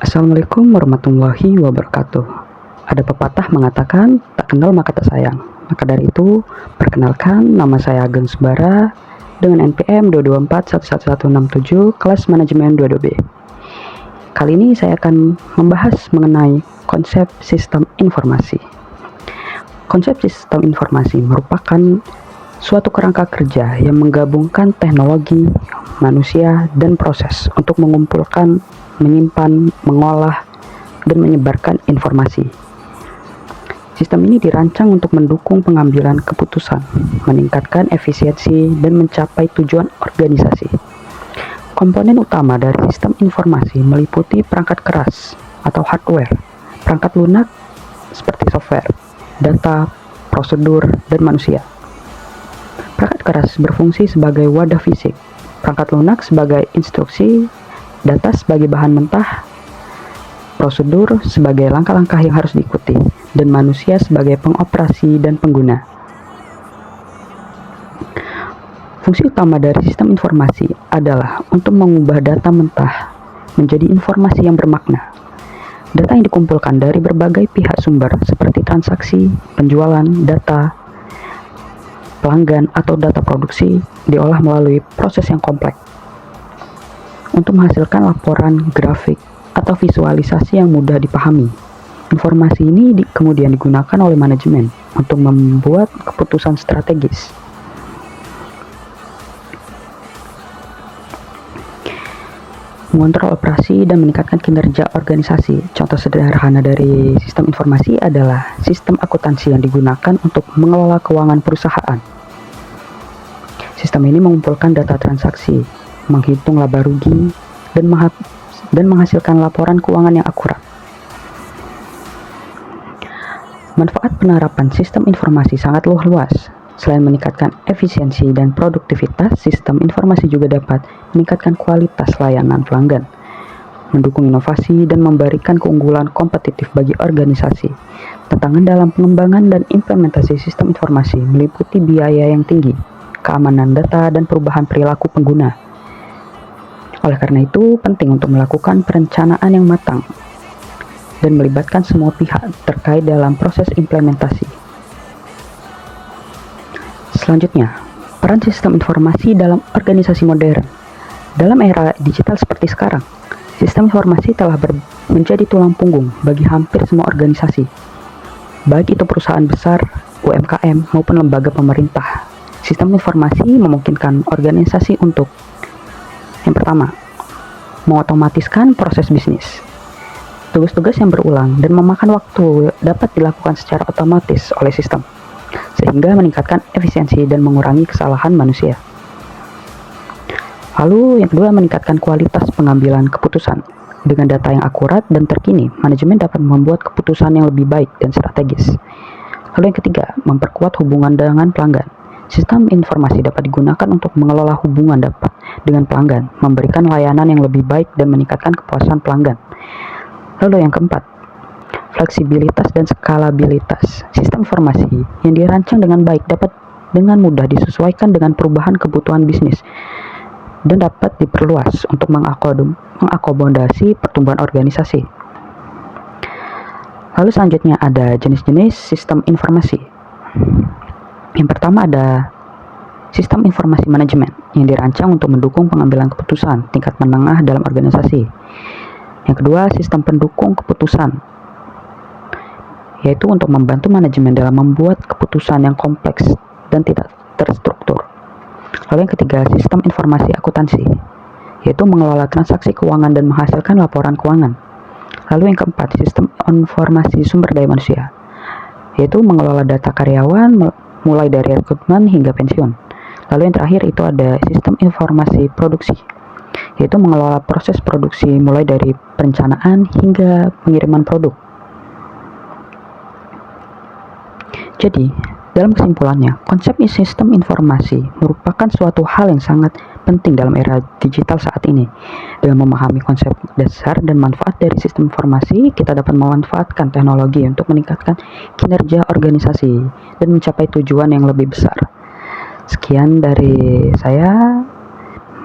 Assalamualaikum warahmatullahi wabarakatuh. Ada pepatah mengatakan, tak kenal maka tak sayang. Maka dari itu, perkenalkan, nama saya Ageng Subara dengan NPM 224111167 kelas manajemen 22B. Kali ini saya akan membahas mengenai konsep sistem informasi. Konsep sistem informasi merupakan suatu kerangka kerja yang menggabungkan teknologi, manusia, dan proses untuk mengumpulkan, menyimpan, mengolah, dan menyebarkan informasi. Sistem ini dirancang untuk mendukung pengambilan keputusan, meningkatkan efisiensi, dan mencapai tujuan organisasi. Komponen utama dari sistem informasi meliputi perangkat keras atau hardware, perangkat lunak seperti software, data, prosedur, dan manusia. Perangkat keras berfungsi sebagai wadah fisik, perangkat lunak sebagai instruksi, data sebagai bahan mentah, prosedur sebagai langkah-langkah yang harus diikuti, dan manusia sebagai pengoperasi dan pengguna. Fungsi utama dari sistem informasi adalah untuk mengubah data mentah menjadi informasi yang bermakna. Data yang dikumpulkan dari berbagai pihak sumber seperti transaksi, penjualan, data, pelanggan, atau data produksi diolah melalui proses yang kompleks untuk menghasilkan laporan, grafik, atau visualisasi yang mudah dipahami. Informasi ini kemudian digunakan oleh manajemen untuk membuat keputusan strategis. Mengontrol operasi dan meningkatkan kinerja organisasi. Contoh sederhana dari sistem informasi adalah sistem akuntansi yang digunakan untuk mengelola keuangan perusahaan. Sistem ini mengumpulkan data transaksi, menghitung laba rugi, dan menghasilkan laporan keuangan yang akurat. Manfaat penerapan sistem informasi sangat luas. Selain meningkatkan efisiensi dan produktivitas, sistem informasi juga dapat meningkatkan kualitas layanan pelanggan, mendukung inovasi, dan memberikan keunggulan kompetitif bagi organisasi. Tantangan dalam pengembangan dan implementasi sistem informasi meliputi biaya yang tinggi, keamanan data, dan perubahan perilaku pengguna. Oleh karena itu, penting untuk melakukan perencanaan yang matang dan melibatkan semua pihak terkait dalam proses implementasi. Selanjutnya, peran sistem informasi dalam organisasi modern. Dalam era digital seperti sekarang, sistem informasi telah menjadi tulang punggung bagi hampir semua organisasi, baik itu perusahaan besar, UMKM, maupun lembaga pemerintah. Sistem informasi memungkinkan organisasi untuk yang pertama, mengotomatiskan proses bisnis. Tugas-tugas yang berulang dan memakan waktu dapat dilakukan secara otomatis oleh sistem, sehingga meningkatkan efisiensi dan mengurangi kesalahan manusia. Lalu yang kedua, meningkatkan kualitas pengambilan keputusan. Dengan data yang akurat dan terkini, manajemen dapat membuat keputusan yang lebih baik dan strategis. Lalu yang ketiga, memperkuat hubungan dengan pelanggan. Sistem informasi dapat digunakan untuk mengelola hubungan dengan pelanggan, memberikan layanan yang lebih baik dan meningkatkan kepuasan pelanggan. Lalu yang keempat, fleksibilitas dan skalabilitas. Sistem informasi yang dirancang dengan baik dapat dengan mudah disesuaikan dengan perubahan kebutuhan bisnis dan dapat diperluas untuk mengakomodasi pertumbuhan organisasi. Lalu selanjutnya ada jenis-jenis sistem informasi. Yang pertama ada sistem informasi manajemen yang dirancang untuk mendukung pengambilan keputusan tingkat menengah dalam organisasi. Yang kedua, sistem pendukung keputusan, yaitu untuk membantu manajemen dalam membuat keputusan yang kompleks dan tidak terstruktur. Lalu yang ketiga, sistem informasi akuntansi, yaitu mengelola transaksi keuangan dan menghasilkan laporan keuangan. Lalu yang keempat, sistem informasi sumber daya manusia, yaitu mengelola data karyawan mulai dari rekrutmen hingga pensiun. Lalu yang terakhir itu ada sistem informasi produksi, yaitu mengelola proses produksi mulai dari perencanaan hingga pengiriman produk. Jadi, dalam kesimpulannya, konsep sistem informasi merupakan suatu hal yang sangat penting dalam era digital saat ini. Dengan memahami konsep dasar dan manfaat dari sistem informasi, kita dapat memanfaatkan teknologi untuk meningkatkan kinerja organisasi dan mencapai tujuan yang lebih besar. Sekian dari saya.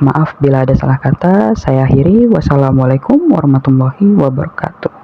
Maaf bila ada salah kata. Saya akhiri. Wassalamualaikum warahmatullahi wabarakatuh.